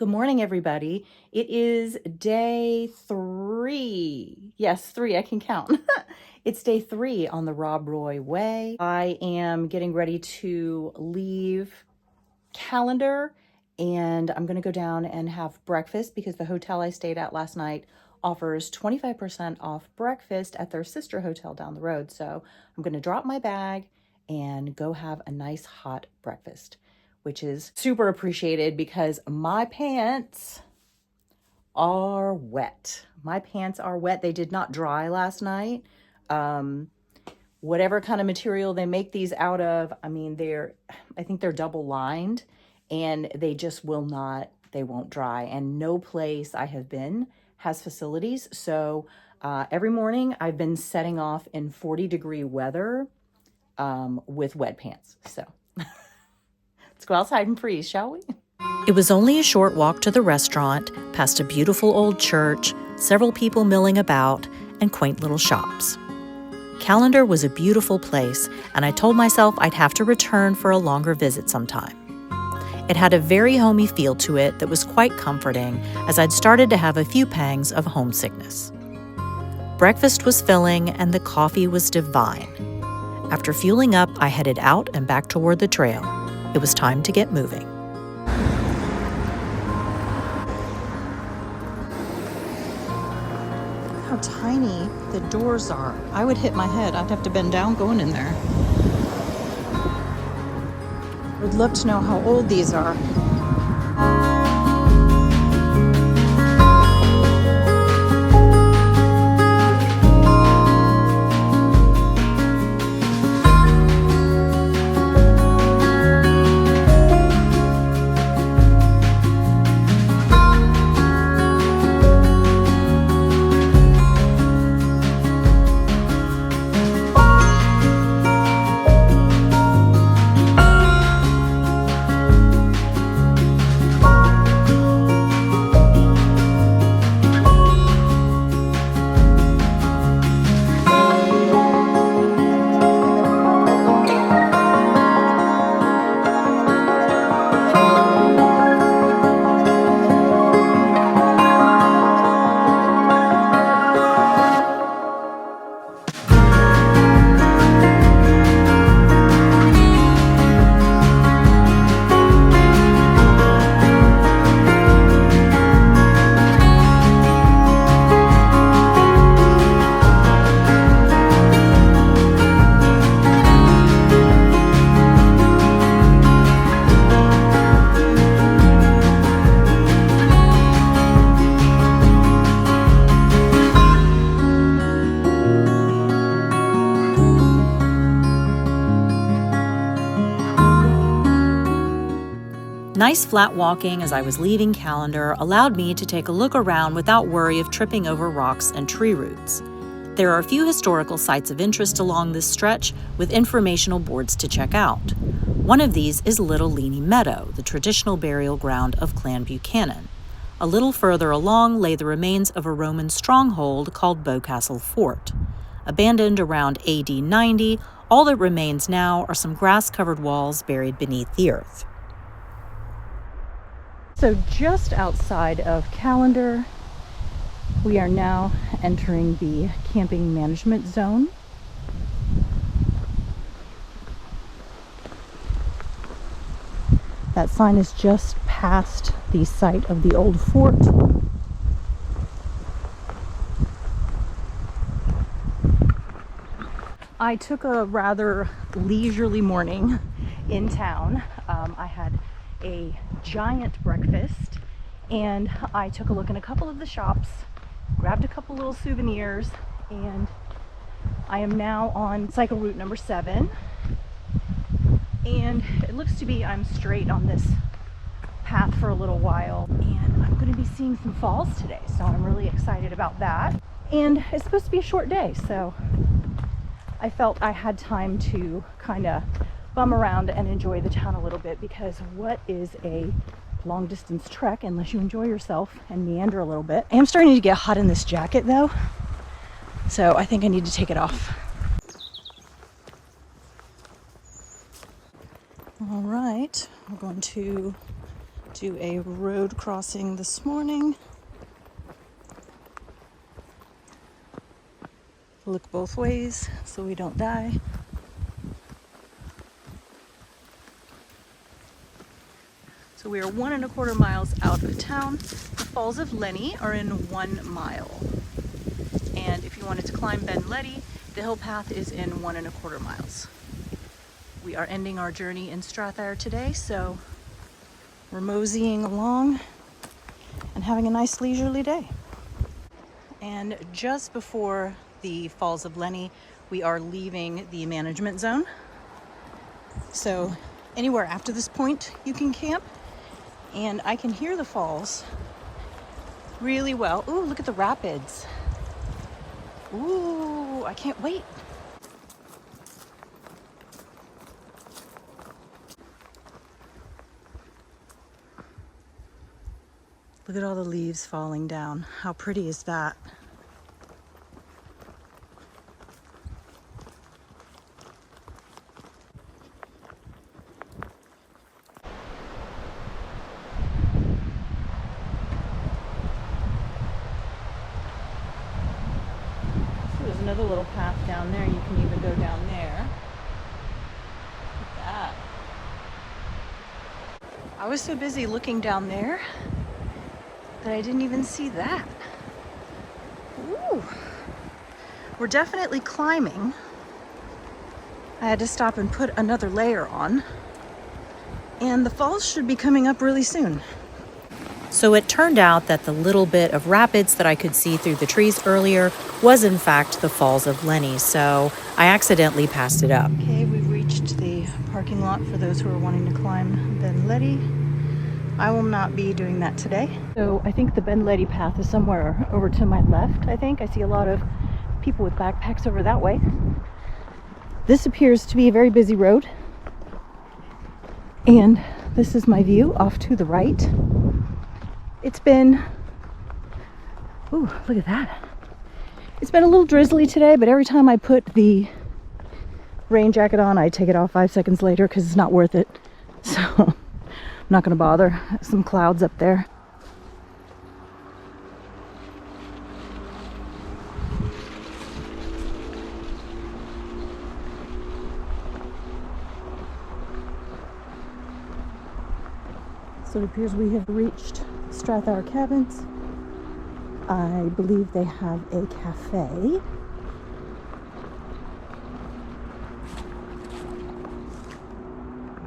Good morning, everybody. It is day 3. Yes, 3, I can count. It's day 3 on the Rob Roy Way. I am getting ready to leave Callander, and I'm going to go down and have breakfast because the hotel I stayed at last night offers 25% off breakfast at their sister hotel down the road. So I'm going to drop my bag and go have a nice hot breakfast, which is super appreciated because my pants are wet. My pants are wet. They did not dry last night. Whatever kind of material they make these out of, I think they're double lined and they just they won't dry. And no place I have been has facilities. So every morning I've been setting off in 40-degree weather with wet pants. So let's go outside and freeze, shall we? It was only a short walk to the restaurant, past a beautiful old church, several people milling about, and quaint little shops. Callander was a beautiful place, and I told myself I'd have to return for a longer visit sometime. It had a very homey feel to it that was quite comforting, as I'd started to have a few pangs of homesickness. Breakfast was filling, and the coffee was divine. After fueling up, I headed out and back toward the trail. It was time to get moving. How tiny the doors are. I would hit my head. I'd have to bend down going in there. Would love to know how old these are. Nice flat walking as I was leaving Callander allowed me to take a look around without worry of tripping over rocks and tree roots. There are a few historical sites of interest along this stretch with informational boards to check out. One of these is Little Leany Meadow, the traditional burial ground of Clan Buchanan. A little further along lay the remains of a Roman stronghold called Bowcastle Fort. Abandoned around AD 90, all that remains now are some grass-covered walls buried beneath the earth. So just outside of Callander, we are now entering the camping management zone. That sign is just past the site of the old fort. I took a rather leisurely morning in town. I had a giant breakfast and I took a look in a couple of the shops, grabbed a couple little souvenirs, and I am now on cycle route number 7, and it looks to be I'm straight on this path for a little while, and I'm going to be seeing some falls today, so I'm really excited about that. And it's supposed to be a short day, so I felt I had time to kind of bum around and enjoy the town a little bit, because what is a long distance trek unless you enjoy yourself and meander a little bit. I am starting to get hot in this jacket though, so I think I need to take it off. All right, we're going to do a road crossing this morning. Look both ways so we don't die. So we are 1¼ miles out of town. The Falls of Lenny are in 1 mile. And if you wanted to climb Ben Ledi, the hill path is in 1¼ miles. We are ending our journey in Strathyre today, so we're moseying along and having a nice leisurely day. And just before the Falls of Lenny, we are leaving the management zone. So anywhere after this point you can camp, and I can hear the falls really well. Ooh, look at the rapids. Ooh, I can't wait. Look at all the leaves falling down. How pretty is that? There's another little path down there. You can even go down there. Look at that. I was so busy looking down there that I didn't even see that. Ooh. We're definitely climbing. I had to stop and put another layer on. And the falls should be coming up really soon. So it turned out that the little bit of rapids that I could see through the trees earlier was in fact the Falls of Lenny, so I accidentally passed it up. Okay, we've reached the parking lot for those who are wanting to climb Ben Ledi. I will not be doing that today. So I think the Ben Ledi path is somewhere over to my left, I think. I see a lot of people with backpacks over that way. This appears to be a very busy road. And this is my view off to the right. It's been, ooh, look at that. It's been a little drizzly today, but every time I put the rain jacket on, I take it off 5 seconds later because it's not worth it. So I'm not going to bother. Some clouds up there. So it appears we have reached Strathyre Cabins. I believe they have a cafe.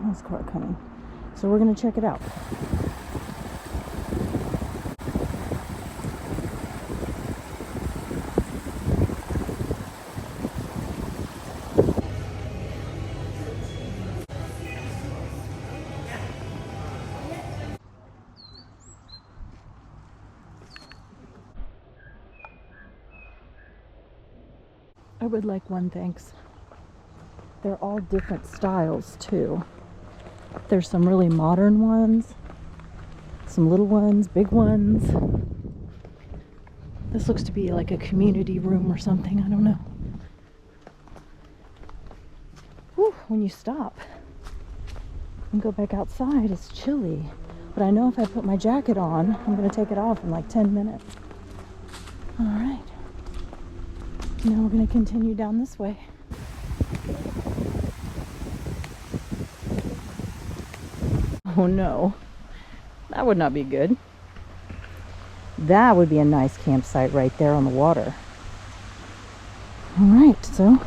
There's a car coming. So we're going to check it out. I would like one, thanks. They're all different styles too. There's some really modern ones, some little ones, big ones. This looks to be like a community room or something, I don't know. Whew, when you stop and go back outside, it's chilly. But I know if I put my jacket on, I'm gonna take it off in like 10 minutes. All right. Now we're going to continue down this way. Oh no, that would not be good. That would be a nice campsite right there on the water. All right, so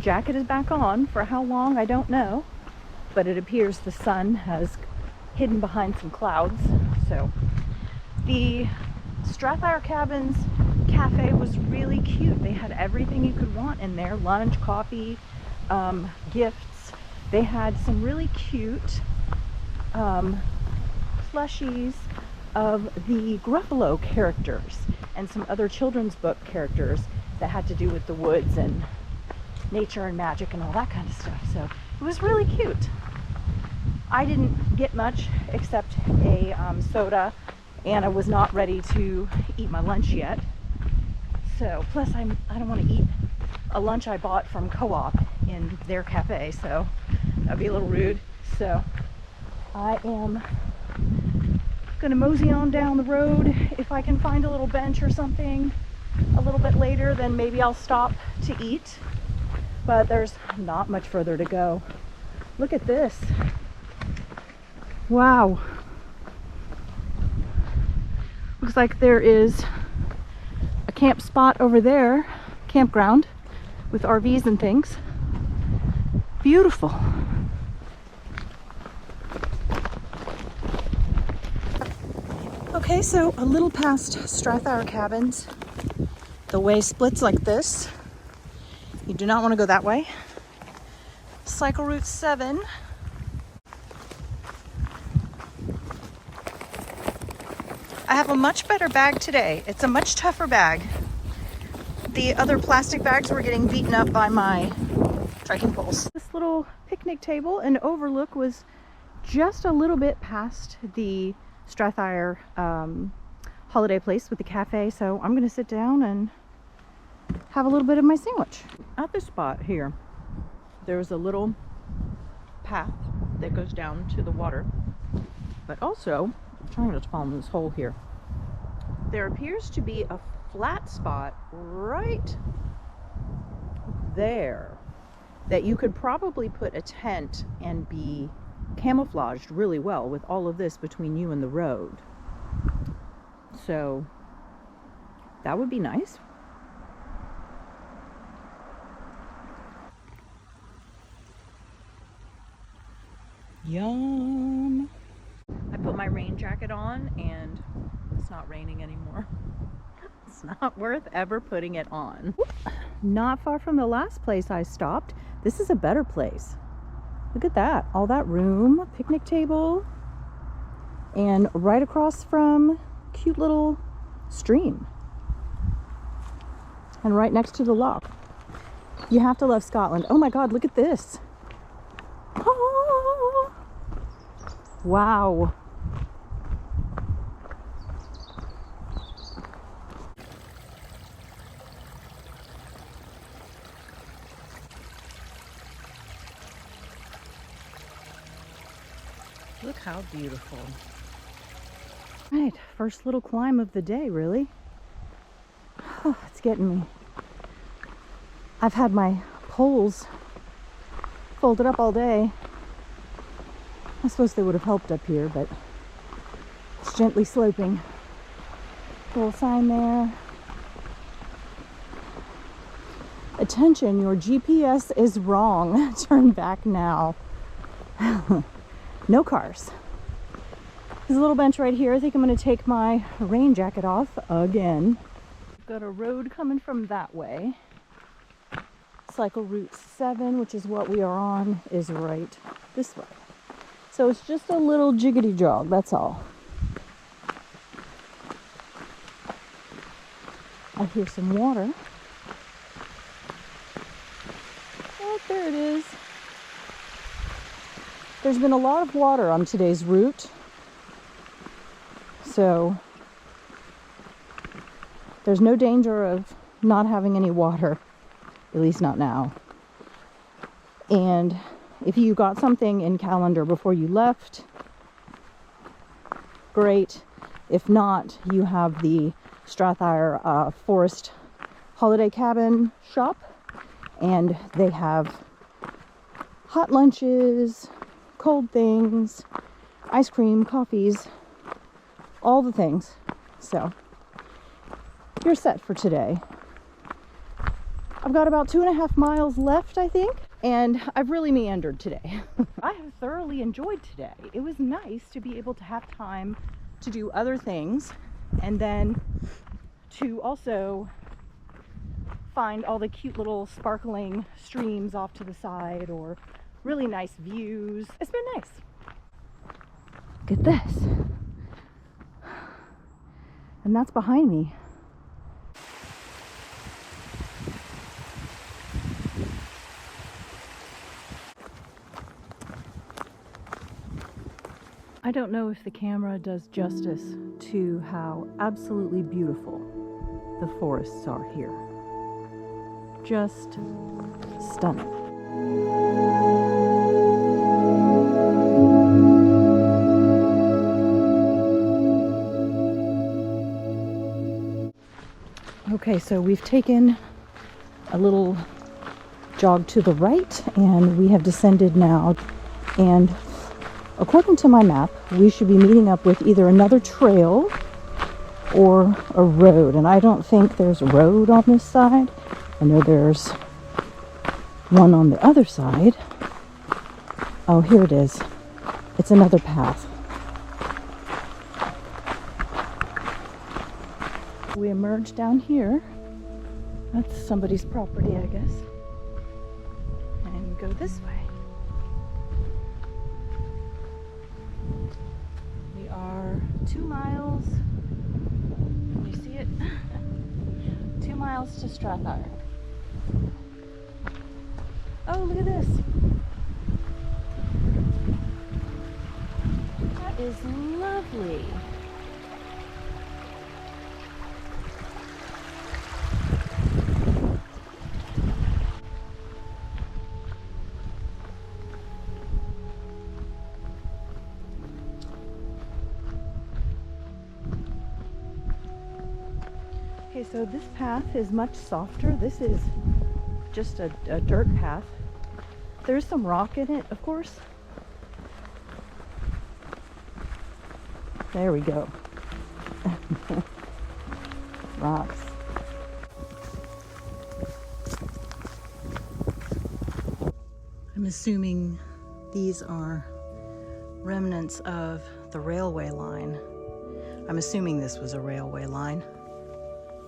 jacket is back on. For how long, I don't know, but it appears the sun has hidden behind some clouds. So the Strathyre Cabins cafe was really cute. They had everything you could want in there. Lunch, coffee, gifts. They had some really cute plushies of the Gruffalo characters and some other children's book characters that had to do with the woods and nature and magic and all that kind of stuff. So it was really cute. I didn't get much except a soda, and I was not ready to eat my lunch yet. So, plus I don't want to eat a lunch I bought from Co-op in their cafe, so that'd be a little rude. So I am gonna mosey on down the road. If I can find a little bench or something a little bit later, then maybe I'll stop to eat. But there's not much further to go. Look at this. Wow. Looks like there is a camp spot over there, campground with RVs and things. Beautiful. Okay, so a little past Strathyre cabins. The way splits like this. You do not want to go that way. Cycle route 7. I have a much better bag today. It's a much tougher bag. The other plastic bags were getting beaten up by my trekking poles. This little picnic table and overlook was just a little bit past the Strathyre holiday place with the cafe, so I'm gonna sit down and have a little bit of my sandwich. At this spot here, there's a little path that goes down to the water, but also, I'm trying not to fall in this hole here. There appears to be a flat spot right there that you could probably put a tent and be camouflaged really well with all of this between you and the road. So that would be nice. Yum. I put my rain jacket on and it's not raining anymore. It's not worth ever putting it on. Not far from the last place I stopped. This is a better place. Look at that, all that room, picnic table, and right across from cute little stream. And right next to the loch. You have to love Scotland. Oh my God, look at this. Oh, wow. Look how beautiful. Right, first little climb of the day, really. Oh, it's getting me. I've had my poles folded up all day. I suppose they would have helped up here, but it's gently sloping. Little sign there. Attention, your GPS is wrong. Turn back now. No cars. There's a little bench right here. I think I'm going to take my rain jacket off again. Got a road coming from that way. Cycle route 7, which is what we are on, is right this way. So it's just a little jiggity jog, that's all. I hear some water. Oh, there it is. There's been a lot of water on today's route, so there's no danger of not having any water, at least not now. And if you got something in Callander before you left, great. If not, you have the Strathyre Forest Holiday Cabin shop, and they have hot lunches, cold things, ice cream, coffees, all the things. So you're set for today. I've got about 2.5 miles left, I think, and I've really meandered today. I have thoroughly enjoyed today. It was nice to be able to have time to do other things and then to also find all the cute little sparkling streams off to the side or really nice views. It's been nice. Look at this. And that's behind me. I don't know if the camera does justice to how absolutely beautiful the forests are here. Just stunning. Okay, so we've taken a little jog to the right and we have descended now, and according to my map we should be meeting up with either another trail or a road, and I don't think there's a road on this side. I know there's one on the other side. Oh, here it is. It's another path. We emerge down here. That's somebody's property, I guess. And go this way. We are 2 miles. Can you see it? 2 miles to Strathyre. Oh, look at this. That is lovely. Okay, so this path is much softer. This is just a dirt path. There's some rock in it, of course. There we go. Rocks. I'm assuming these are remnants of the railway line. I'm assuming this was a railway line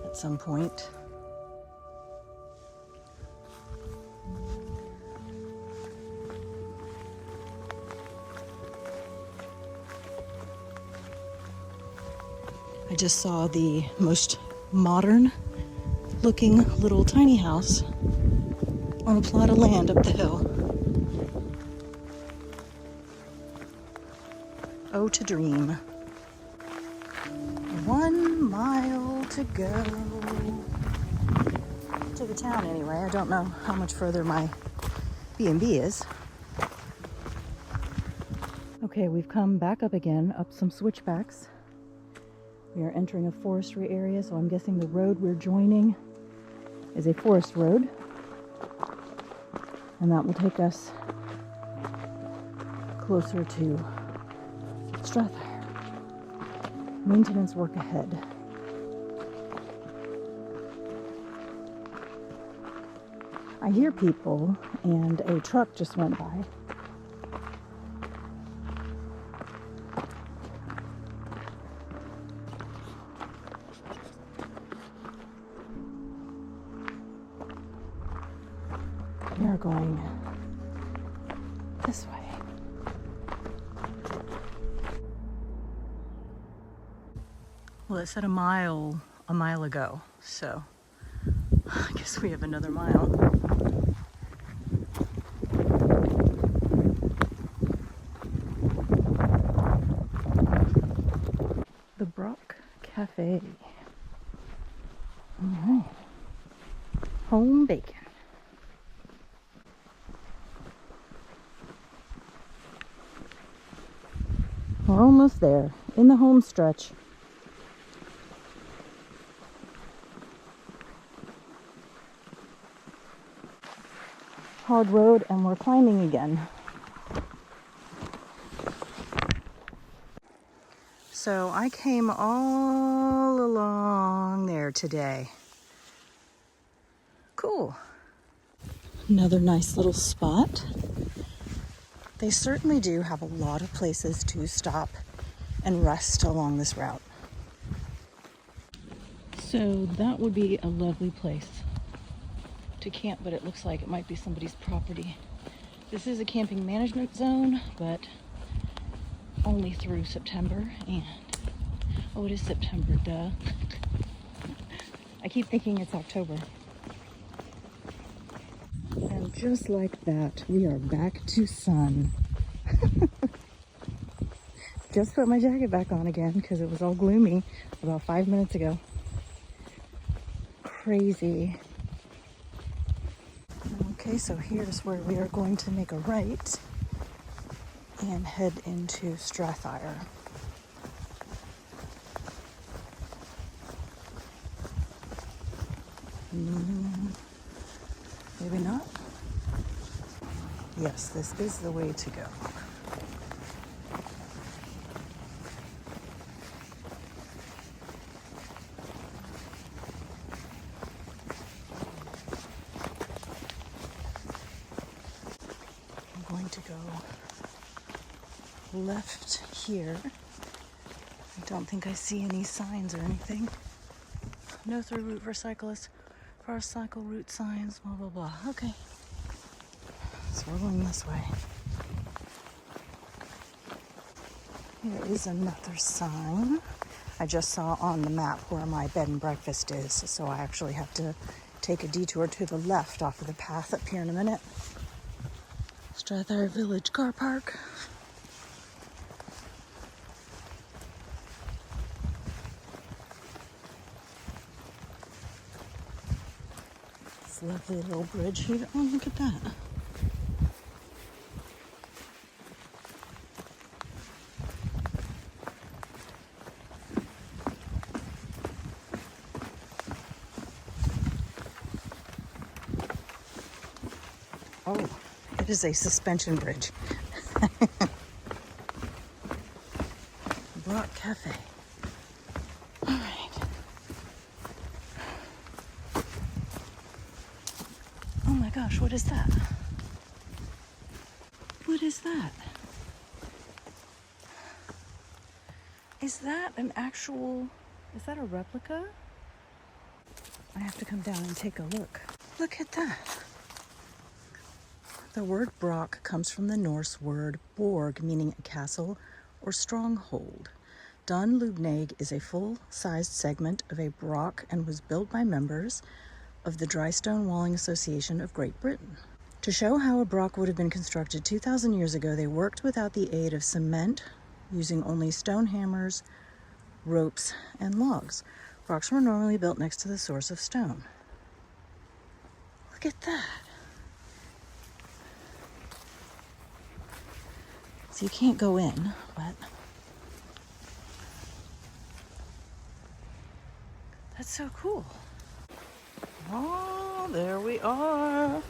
at some point. I just saw the most modern looking little tiny house on a plot of land up the hill. Oh, to dream. 1 mile to go. To the town anyway. I don't know how much further my B&B is. Okay, we've come back up again, up some switchbacks. We are entering a forestry area, so I'm guessing the road we're joining is a forest road. And that will take us closer to Strathyre. Maintenance work ahead. I hear people, and a truck just went by. We are going this way. Well, it said a mile ago, so I guess we have another mile. The Brock Cafe. All right. Home bacon. We're almost there, in the home stretch. Hard road, and we're climbing again. So I came all along there today. Cool. Another nice little spot. They certainly do have a lot of places to stop and rest along this route. So that would be a lovely place to camp, but it looks like it might be somebody's property. This is a camping management zone, but only through September, and oh, it is September, duh. I keep thinking it's October. And just like that, we are back to sun. Just put my jacket back on again because it was all gloomy about 5 minutes ago. Crazy. Okay, so here's where we are going to make a right and head into Strathyre. Maybe not. Yes, this is the way to go. I'm going to go left here. I don't think I see any signs or anything. No through route for cyclists, for cycle route signs, blah, blah, blah. Okay. So we're going this way. Here is another sign. I just saw on the map where my bed and breakfast is, so I actually have to take a detour to the left off of the path up here in a minute. Strathyre Village Car Park. This lovely little bridge here. Oh, look at that. Oh, it is a suspension bridge. Rock Cafe. All right. Oh my gosh, what is that? What is that? Is that an actual, is that a replica? I have to come down and take a look. Look at that. The word brock comes from the Norse word borg, meaning a castle or stronghold. Loch Lubnaig is a full-sized segment of a brock and was built by members of the Dry Stone Walling Association of Great Britain. To show how a brock would have been constructed 2,000 years ago, they worked without the aid of cement, using only stone hammers, ropes, and logs. Brocks were normally built next to the source of stone. Look at that. So you can't go in, but that's so cool. Oh, there we are.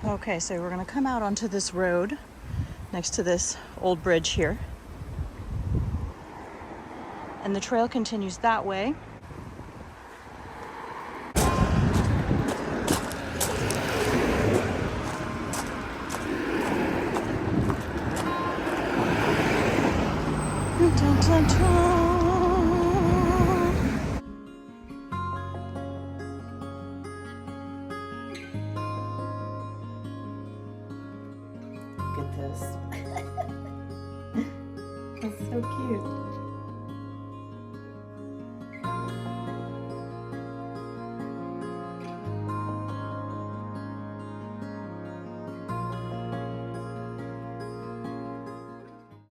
Okay, so we're gonna come out onto this road next to this old bridge here. And the trail continues that way. Dun, dun, dun. Look at this. That's so cute.